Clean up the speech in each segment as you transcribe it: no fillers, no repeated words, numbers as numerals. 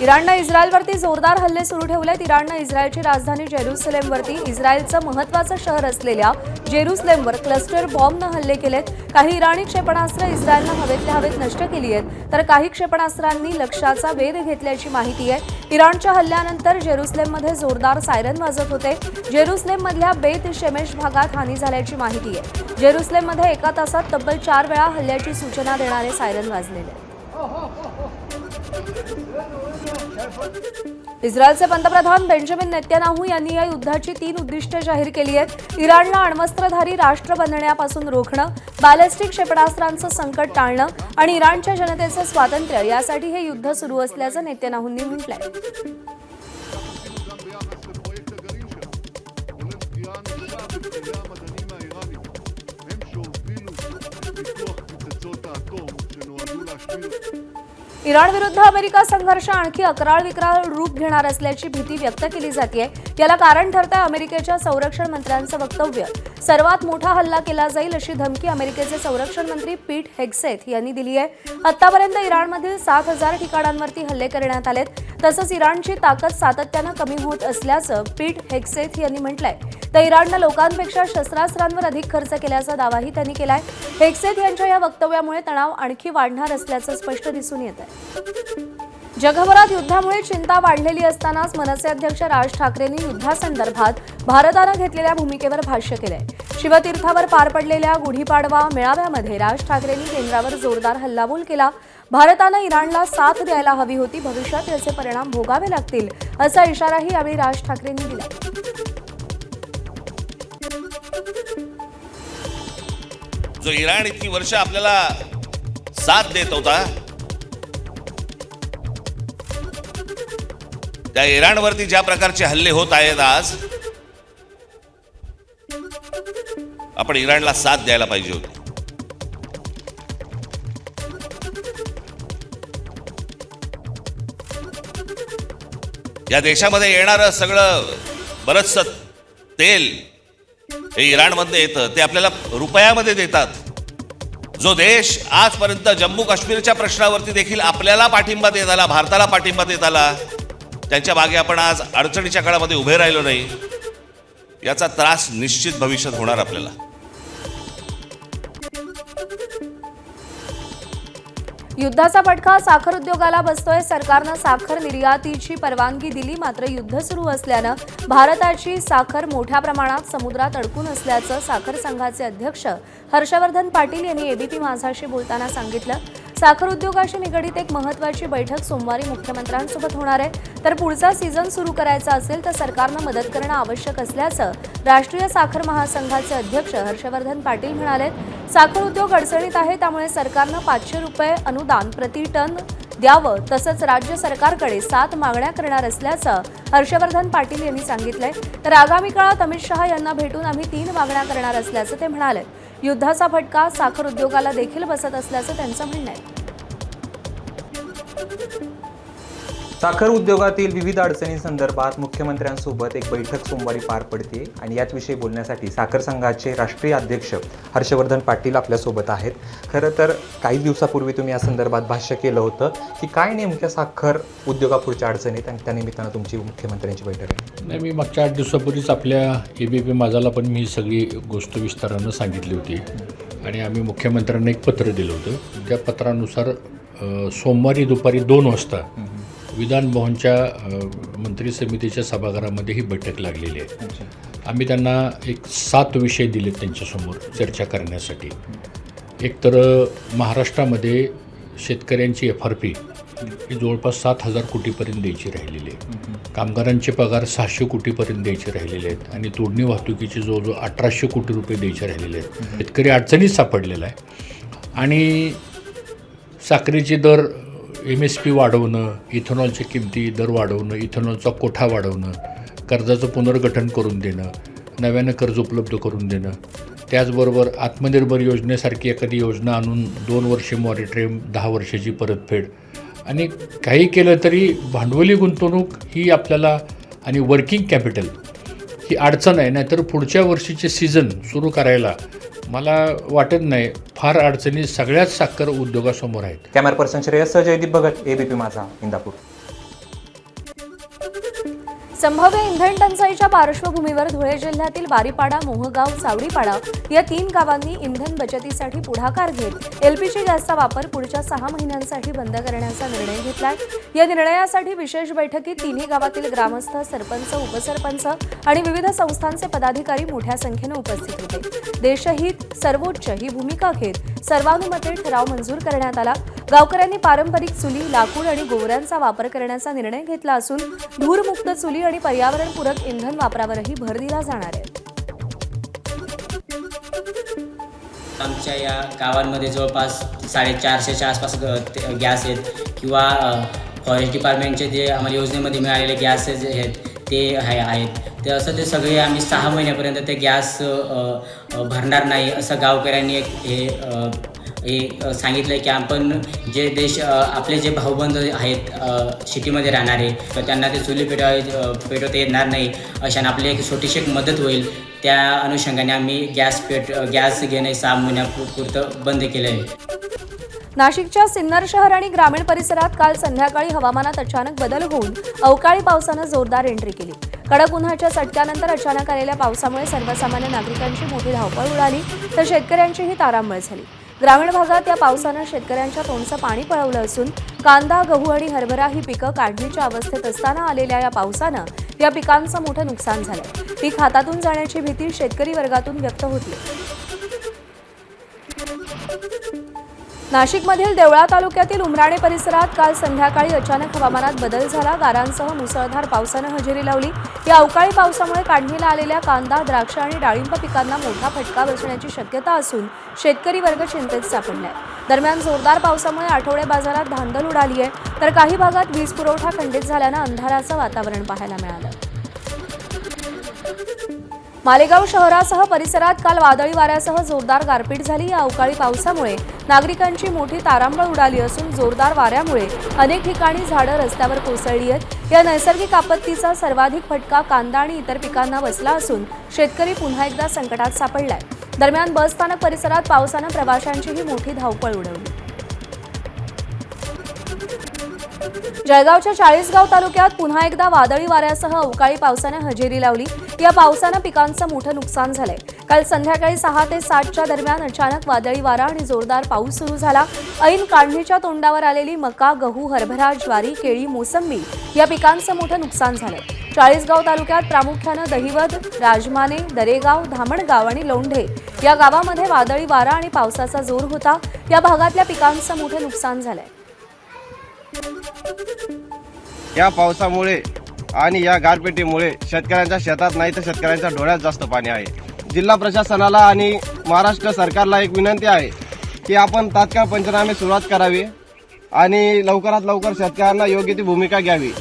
इराणनं इस्रायलवरती जोरदार हल्ले सुरू ठेवलेत। इराणनं इस्रायलची राजधानी जेरुसलेमवरती इस्रायलचं महत्त्वाचं शहर असलेल्या जेरुसलेमवर क्लस्टर बॉम्बनं हल्ले केलेत। काही इराणी क्षेपणास्त्र इस्रायलनं हवेतल्या हवेत नष्ट केली आहेत, तर काही क्षेपणास्त्रांनी लक्ष्याचा वेध घेतल्याची माहिती आहे। इराणच्या हल्ल्यानंतर जेरुसलेममध्ये जोरदार सायरन वाजत होते। जेरुसलेममधल्या बेत शेमेश भागात हानी झाल्याची माहिती आहे। जेरुसलेममध्ये एका तासात तब्बल 4 वेळा हल्ल्याची सूचना देणारे सायरन वाजलेले। इस्रायलचे पंतप्रधान बेंजामिन नेतन्याहू यांनी या युद्धाची 3 उद्दिष्टे जाहीर केली आहेत। इराणला अण्वस्त्रधारी राष्ट्र बनण्यापासून रोखणं, बॅलिस्टिक क्षेपणास्त्रांचं संकट टाळणं आणि इराणच्या जनतेचं स्वातंत्र्य यासाठी हे युद्ध सुरू असल्याचं नेतन्याहूंनी म्हटलंय। इराण विरुद्ध अमेरिका संघर्ष आणखी अकराळ रूप घेणार असल्याची भीती व्यक्त केली जाते। याला कारण ठरतंय अमेरिकेच्या संरक्षण मंत्र्यांचं वक्तव्य। सर्वात मोठा हल्ला केला जाईल अशी धमकी अमेरिकेचे संरक्षण मंत्री पीट हेग्सेथ यांनी दिली आहे। आतापर्यंत इराणमधील 7000 ठिकाणांवरती हल्ले करण्यात आलेत। तसंच इराणची ताकद सातत्यानं कमी होत असल्याचं पीट हेग्सेथ यांनी म्हटलंय। तर इराणनं लोकांपेक्षा शस्त्रास्त्रांवर अधिक खर्च केल्याचा दावाही त्यांनी केलाय। हेग्सेथ यांच्या या वक्तव्यामुळे तणाव आणखी वाढणार असल्याचं स्पष्ट दिसून येत आहे। जगभरात युद्धामुळे चिंता वाढलेली असतानाच मनसे अध्यक्ष राज ठाकरेंनी युद्धासंदर्भात भारतानं घेतलेल्या भूमिकेवर भाष्य केलंय। शिवतीर्थावर पार पडलेल्या गुढीपाडवा मेळाव्यामध्ये राज ठाकरेंनी केंद्रावर जोरदार हल्लाबोल केला। भारतानं इराणला साथ द्यायला हवी होती, भविष्यात याचे परिणाम भोगावे लागतील असा इशाराही यावेळी राज ठाकरेंनी दिला। जो इराण इतकी वर्ष आपल्याला साथ देत होता, त्या इराणवरती ज्या प्रकारचे हल्ले होत आहेत आज, आपण इराणला साथ द्यायला पाहिजे होती। या देशामध्ये येणारं सगळं बरचसं तेल हे इराणमध्ये येतं, ते आपल्याला रुपयामध्ये देतात। जो देश आजपर्यंत जम्मू काश्मीरच्या प्रश्नावरती देखील आपल्याला पाठिंबा देत आला, भारताला पाठिंबा देत आला, त्यांच्या मागे आपण आज अडचणीच्या काळामध्ये उभे राहिलो नाही, याचा त्रास निश्चित भविष्यात होणार आपल्याला। युद्धाचा फटका साखर उद्योगाला बसतोय। सरकारनं साखर निर्यातीची परवानगी दिली, मात्र युद्ध सुरू असल्यानं भारताची साखर मोठ्या प्रमाणात समुद्रात अडकून असल्याचं साखर संघाचे अध्यक्ष हर्षवर्धन पाटील यांनी एबीपी माझाशी बोलताना सांगितलं। साखर उद्योगाशी निगडीत एक महत्त्वाची बैठक सोमवारी मुख्यमंत्र्यांसोबत होणार आहे। तर पुढचा सीझन सुरू करायचा असेल तर सरकारनं मदत करणं आवश्यक असल्याचं राष्ट्रीय साखर महासंघाचे अध्यक्ष हर्षवर्धन पाटील म्हणाले। साखर उद्योग अडचणीत आहे, त्यामुळे सरकारनं 500 रुपये अनुदान प्रति टन द्यावं, तसंच राज्य सरकारकडे 7 मागण्या करणार असल्याचं हर्षवर्धन पाटील यांनी सांगितलंय। तर आगामी काळात अमित शहा यांना भेटून आम्ही 3 मागण्या करणार असल्याचं ते म्हणाले। युद्धाचा फटका साखर उद्योगाला देखील बसत असल्याचं त्यांचं म्हणणं आहे। साखर उद्योगातील विविध अडचणींसंदर्भात मुख्यमंत्र्यांसोबत एक बैठक सोमवारी पार पडते आणि याच विषयी बोलण्यासाठी साखर संघाचे राष्ट्रीय अध्यक्ष हर्षवर्धन पाटील आपल्यासोबत आहेत। खरं तर काही दिवसापूर्वी तुम्ही या संदर्भात भाष्य केलं होतं की काय नेमक्या साखर उद्योगापुढच्या अडचणीत आणि त्या निमित्तानं तुमची मुख्यमंत्र्यांची बैठक आहे। नाही, मी मागच्या 8 दिवसापूर्वीच आपल्या एबीपी माझाला पण मी सगळी गोष्ट विस्तारानं सांगितली होती आणि आम्ही मुख्यमंत्र्यांना एक पत्र दिलं होतं। त्या पत्रानुसार सोमवारी दुपारी 2 वाजता विधान भवनच्या मंत्री समितीच्या सभागृहामध्ये ही बैठक लागलेली आहे। आम्ही त्यांना एक 7 विषय दिले त्यांच्यासमोर चर्चा करण्यासाठी। एक तर महाराष्ट्रामध्ये शेतकऱ्यांची FRP ही जवळपास 7000 कोटीपर्यंत द्यायची राहिलेली आहे। कामगारांचे पगार 600 कोटीपर्यंत द्यायचे राहिलेले आहेत आणि तोडणी वाहतुकीचे जवळजवळ 1800 कोटी रुपये द्यायचे राहिलेले आहेत। शेतकरी अडचणीत सापडलेला आहे आणि साखरेचे दर MSP वाढवणं, इथेनॉलच्या किमती दर वाढवणं, इथेनॉलचा कोठा वाढवणं, कर्जाचं पुनर्गठन करून देणं, नव्यानं कर्ज उपलब्ध करून देणं, त्याचबरोबर आत्मनिर्भर योजनेसारखी एखादी योजना आणून 2 वर्षे मॉनिटरिंग, 10 वर्षाची परतफेड आणि काही केलं तरी भांडवली गुंतवणूक ही आपल्याला आणि वर्किंग कॅपिटल ही अडचण आहे। नाहीतर पुढच्या वर्षीचे सीझन सुरू करायला मला वाटत नाही फार अडचणी सगळ्याच साखर उद्योगासमोर आहेत। Camera person Shreyas Jaydeep Bhagat, ABP Majha, Indapur. संभाव्य इंधन टंचाईच्या पार्श्वभूमीवर धुळे जिल्ह्यातील बारीपाडा, मोहगाव, सावडीपाडा या 3 गावांनी इंधन बचतीसाठी पुढाकार घेत एलपीजी गॅसचा वापर पुढच्या 6 महिन्यांसाठी बंद करण्याचा निर्णय घेतलाय। या निर्णयासाठी विशेष बैठकीत 3ही गावातील ग्रामस्थ, सरपंच, उपसरपंच आणि विविध संस्थांचे पदाधिकारी मोठ्या संख्येने उपस्थित होते। देशहित सर्वोच्च ही भूमिका घेत सर्वानुमते ठराव मंजूर करण्यात आला। गावकऱ्यांनी पारंपरिक चुली, लाकूड आणि गोवऱ्यांचा वापर करण्याचा निर्णय घेतला असून धूरमुक्त चुली आणि पर्यावरणपूरक इंधन वापरावरही भर दिला जाणार आहे। आमच्या या गावांमध्ये जवळपास 450च्या आसपास गॅस आहेत किंवा फॉरेस्ट डिपार्टमेंटचे जे आम्हाला योजनेमध्ये मिळालेले गॅसेस आहेत ते आहेत ते असं ते सगळे आम्ही 6 महिन्यापर्यंत ते गॅस भरणार नाही असं गावकऱ्यांनी हे सांगितलं की आपण जे आपले जे भाऊबंद आहेत सिटीमध्ये राहणारे तर त्यांना ते चुली पेटवता येणार नाही अशाने आपली एक छोटीशी एक मदत होईल। त्या अनुषंगाने आम्ही गॅस घेणे 6 महिन्यापुरतं बंद केलं आहे। नाशिकच्या सिन्नर शहर आणि ग्रामीण परिसरात काल संध्याकाळी हवामानात अचानक बदल होऊन अवकाळी पावसानं जोरदार एंट्री केली। कडक उन्हाच्या चटक्यानंतर अचानक आलेल्या पावसामुळे सर्वसामान्य नागरिकांची मोठी धावपळ उडाली तर शेतकऱ्यांचीही तारांबळ झाली। ग्रामीण भागात या पावसानं शेतकऱ्यांच्या तोंडचं पाणी पळवलं असून कांदा, गहू आणि हरभरा ही पिकं काढणीच्या अवस्थेत असताना आलेल्या या पावसानं या पिकांचं मोठं नुकसान झालं। पीक हातातून जाण्याची भीती शेतकरी वर्गातून व्यक्त होती। नाशिकमधील देवळा तालुक्यातील उमराणे परिसरात काल संध्याकाळी अचानक हवामानात बदल झाला। गारांसह मुसळधार पावसानं हजेरी लावली। या अवकाळी पावसामुळे काढणीला आलेल्या कांदा, द्राक्ष आणि डाळिंब पिकांना मोठा फटका बसण्याची शक्यता असून शेतकरी वर्ग चिंतेत सापडलाय। दरम्यान जोरदार पावसामुळे आठवडे बाजारात धांदल उडाली आहे तर काही भागात वीज पुरवठा खंडित झाल्यानं अंधाराचं वातावरण पाहायला मिळालं। मालेगाव शहरासह परिसरात काल वादळी वाऱ्यासह जोरदार गारपीट झाली। या अवकाळी पावसामुळे नागरिकांची मोठी तारांबळ उडाली असून जोरदार वाऱ्यामुळे अनेक ठिकाणी झाडं रस्त्यावर कोसळली आहेत। या नैसर्गिक आपत्तीचा सर्वाधिक फटका कांदा आणि इतर पिकांना बसला असून शेतकरी पुन्हा एकदा संकटात सापडलाय। दरम्यान बस स्थानक परिसरात पावसानं प्रवाशांचीही मोठी धावपळ उडवली। जळगावच्या 40गाव तालुक्यात पुन्हा एकदा वादळी वाऱ्यासह अवकाळी पावसाने हजेरी लावली। या पावसानं पिकांचं मोठं नुकसान झालंय। काल संध्याकाळी 6 ते 7च्या दरम्यान अचानक वादळी वारा आणि जोरदार पाऊस सुरू झाला। ऐन काढणीच्या तोंडावर आलेली मका, गहू, हरभरा, ज्वारी, केळी, मोसंबी या पिकांचं मोठं नुकसान झालंय। 40गाव तालुक्यात प्रामुख्यानं दहिवद, राजमाने, दरेगाव, धामणगाव आणि लोंढे या गावामध्ये वादळी वारा आणि पावसाचा जोर होता। या भागातल्या पिकांचं मोठं नुकसान झालंय। या पावसामुळे आणि या गारपिटीमुळे शेतकऱ्यांच्या शेतात नाही तर शेतकऱ्यांच्या डोळ्यात जास्त पाणी आहे। जिल्हा प्रशासनाला आणि महाराष्ट्र सरकारला एक विनंती आहे की आपण तात्काळ पंचनामे सुरुवात करावी आणि लवकरात लवकर शेतकऱ्यांना योग्य ती भूमिका घ्यावी।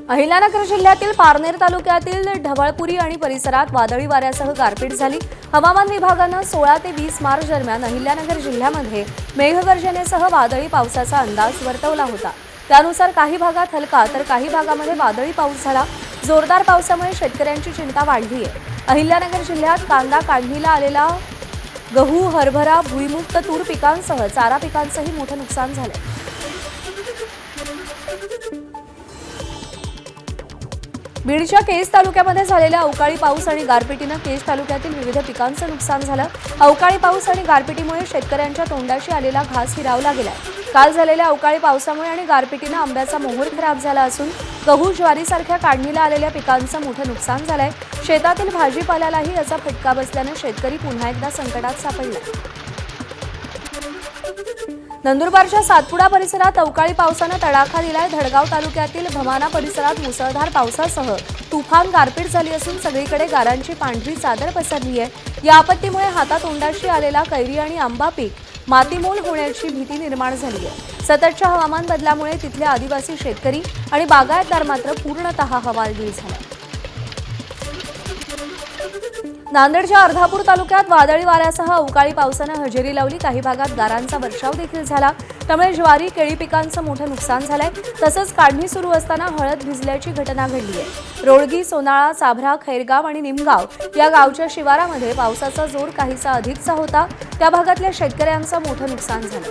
अहिल्यानगर जिल्ह्यातील पारनेर तालुक्यातील ढवळपुरी आणि परिसरात वादळी वाऱ्यासह गारपीट झाली। हवामान विभागानं 16 ते 20 मार्च दरम्यान अहिल्यानगर जिल्ह्यामध्ये मेघगर्जनेसह वादळी पावसाचा अंदाज वर्तवला होता। त्यानुसार काही भागात हलका तर काही भागामध्ये वादळी पाऊस झाला। जोरदार पावसामुळे शेतकऱ्यांची चिंता वाढली आहे। अहिल्यानगर जिल्ह्यात कांदा काढणीला आलेला गहू, हरभरा, भुईमुग, तूर पिकांसह चारा पिकांचंही मोठं नुकसान झालंय। बीडच्या केज तालुक्यामध्ये झालेल्या अवकाळी पाऊस आणि गारपिटीनं केज तालुक्यातील विविध पिकांचं नुकसान झालं। अवकाळी पाऊस आणि गारपिटीमुळे शेतकऱ्यांच्या तोंडाशी आलेला घास हिरावला गेलाय। काल झालेल्या अवकाळी पावसामुळे आणि गारपिटीनं आंब्याचा मोहोर खराब झाला असून गहू, ज्वारीसारख्या काढणीला आलेल्या पिकांचं मोठं नुकसान झालंय। शेतातील भाजीपाल्यालाही याचा फटका बसल्यानं शेतकरी पुन्हा एकदा संकटात सापडलाय। नंदुरबारच्या सातपुडा परिसरात अवकाळी पावसानं तडाखा दिलाय। धडगाव तालुक्यातील भमाना परिसरात मुसळधार पावसासह तुफान गारपीट झाली असून सगळीकडे गारांची पांढरी चादर पसरली आहे। या आपत्तीमुळे हातातोंडाशी आलेला कैरी आणि आंबा पीक मातीमोल होण्याची भीती निर्माण झाली आहे। सततच्या हवामान बदलामुळे तिथले आदिवासी शेतकरी आणि बागायतदार मात्र पूर्णतः हवालदिल झाले। नांदेडच्या अर्धापूर तालुक्यात वादळी वाऱ्यासह अवकाळी पावसानं हजेरी लावली। काही भागात गारांचा वर्षाव देखील झाला। त्यामुळे ज्वारी, केळी पिकांचं मोठं नुकसान झालंय। तसंच काढणी सुरू असताना हळद भिजल्याची घटना घडली आहे। रोळगी, सोनाळा, चाभरा, खैरगाव आणि निमगाव या गावच्या शिवारामध्ये पावसाचा जोर काहीसा अधिकचा होता। त्या भागातल्या शेतकऱ्यांचं मोठं नुकसान झालं।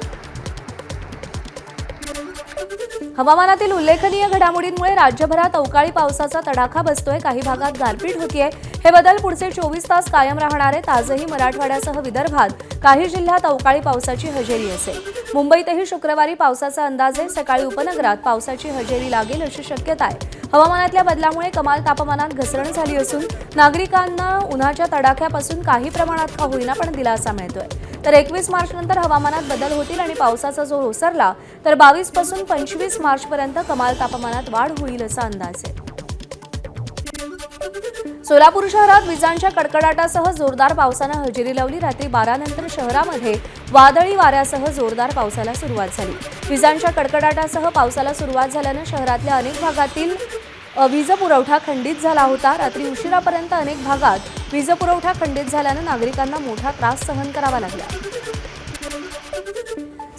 हवामानातील उल्लेखनीय घडामोडींमुळे राज्यभरात अवकाळी पावसाचा तडाखा बसतोय. काही भागात गारपीट होतीये. हे बदल पुढचे 24 तास कायम राहणार आहेत. आजही मराठवाड्यासह विदर्भात काही जिल्ह्यात अवकाळी पावसाची हजेरी असेल. मुंबईतही शुक्रवारी पावसाचा अंदाज आहे. सकाळी उपनगरात पावसाची हजेरी लागेल अशी शक्यता आहे. हवामानातल्या बदलामुळे कमाल तापमानात घसरण झाली असून नागरिकांना उन्हाच्या तडाख्यापासून काही प्रमाणात का होईना पण दिलासा मिळतोय. तर 21 मार्च नंतर हवामानात बदल होतील आणि पावसाचा जोर ओसरला तर 22 पासून 25 मार्चपर्यंत कमाल तापमानात वाढ होईल असा अंदाज आहे. सोलापूर शहरात विजांच्या कडकडाटासह जोरदार पावसानं हजेरी लावली. रात्री 12 नंतर शहरामध्ये वादळी वाऱ्यासह जोरदार पावसाला सुरुवात झाली. विजांच्या कडकडाटासह पावसाला सुरुवात झाल्यानं शहरातल्या अनेक भागातील वीज पुरवठा खंडित झाला होता. रात्री उशिरापर्यंत अनेक भागात वीज पुरवठा खंडित झाल्यानं नागरिकांना मोठा त्रास सहन करावा लागला.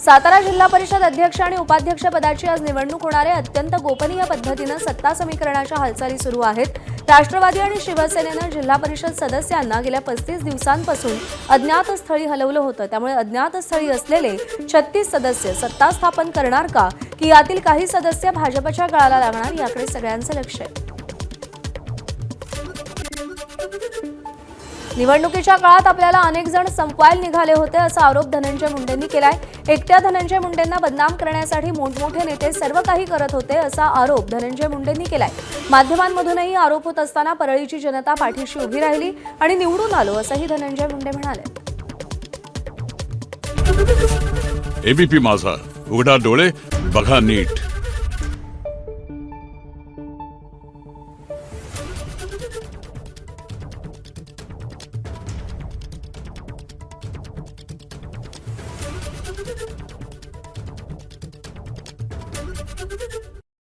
सातारा जिल्हा परिषद अध्यक्ष आणि उपाध्यक्ष पदाची आज निवडणूक होणार आहे. अत्यंत गोपनीय पद्धतीनं सत्ता समीकरणाच्या हालचाली सुरू आहेत. राष्ट्रवादी आणि शिवसेनेनं जिल्हा परिषद सदस्यांना गेल्या 35 दिवसांपासून अज्ञात स्थळी हलवलं होतं. त्यामुळे अज्ञात स्थळी असलेले 36 सदस्य सत्ता स्थापन करणार का की यातील काही सदस्य भाजपच्या गळाला लागणार याकडे सगळ्यांचं लक्ष आहे. निवडणुकीच्या काळात आपल्याला अनेक जण संपवायला निघाले होते असा आरोप धनंजय मुंडेंनी केलाय. एकट्या धनंजय मुंडेंना बदनाम करण्यासाठी मोठमोठे नेते सर्व काही करत होते असा आरोप धनंजय मुंडेंनी केलाय. माध्यमांमधूनही आरोप होत असताना परळीची जनता पाठीशी उभी राहिली आणि निवडून आलो असंही धनंजय मुंडे म्हणाले. एबीपी माझा, उघडा डोळे बघा नीट.